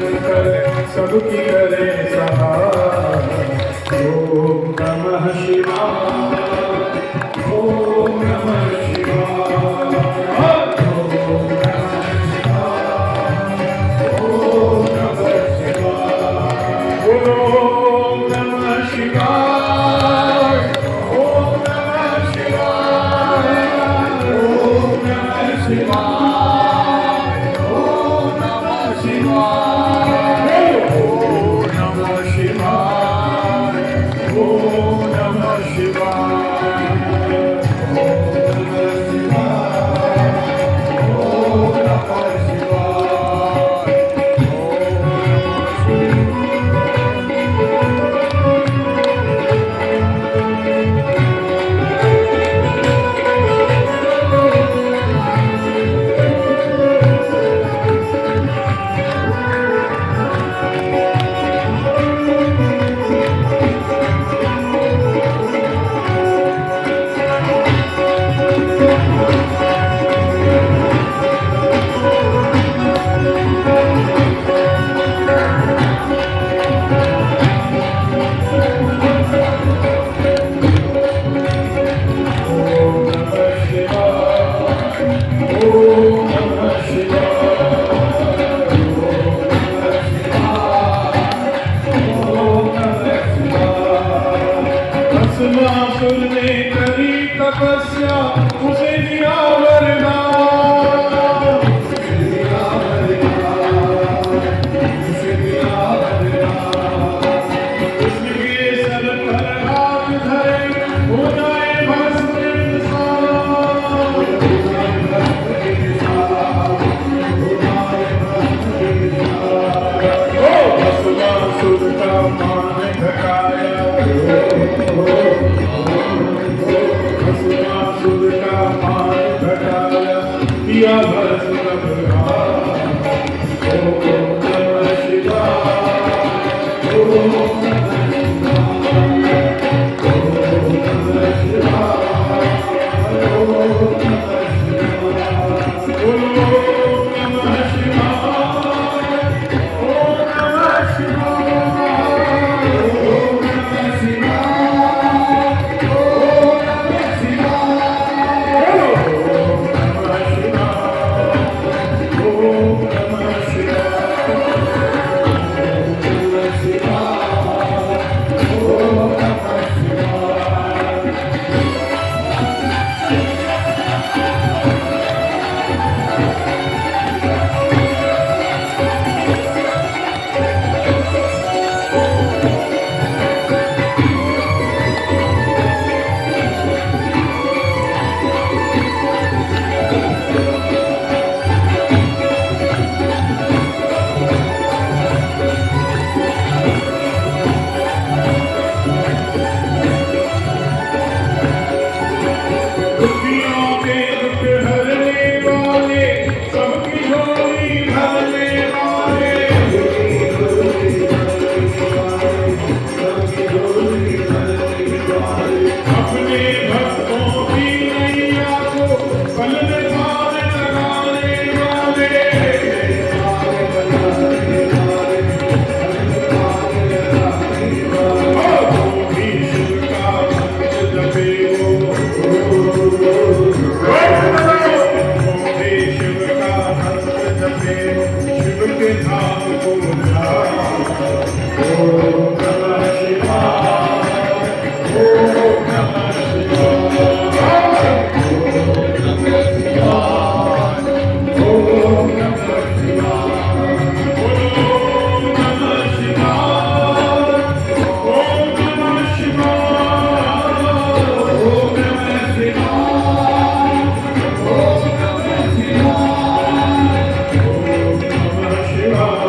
शंकर सबकी करे सहाय। ओम नमः शिवाय, ओम नमः शिवाय, ओम नमः शिवाय, ओम नमः शिवाय, ओम नमः शिवाय, ओम नमः शिवाय, ओम नमः शिवाय, ओम नमः शिवाय, ओम नमः शिवाय, ओम नमः भस्मासुर ने करी तपस्या, उसे दिया वरदान, उसे दिया वरदान, उसे दिया वरदान। उसके सर पर हाथ धरे हो जाए भस्म इंसान, हो जाए भस्म इंसान, हो जाए भस्म इंसान। ओ भस्मासुर का मान घटाया, भस्मासुर का मान घटाया, किया भस्म प्रहार। ओम नमः शिवाय, ओम नमः शिवाय, ओम नमः शिवाय, ओम नमः शिवाय, ओम नमः शिवाय, ओम नमः शिवाय, ओम नमः शिवाय, ओम नमः शिवाय, ओम नमः शिवाय, ओम नमः शिवाय। दुखियों के दुख हरने वाले, सबकी झोली भरने वाले, सबकी झोली भरने वाले, अपने भक्तों की नैया को पल में पार लगाने वाले, जो भी शिव का मंत्र जपे वो, शिव का मंत्र जपे, शिव के धाम को जाए। ओम नमः शिवाय, ओम नमः शिवाय, ओम नमः शिवाय, ओम नमः शिवाय, ओम नमः शिवाय, ओम नमः शिवाय, ओम नमः शिवाय, ओम नमः शिवाय, ओम नमः शिवाय,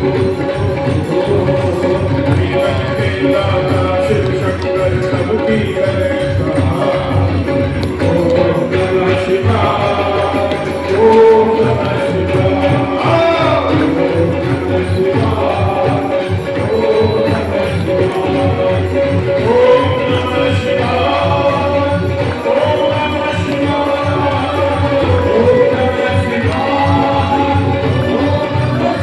को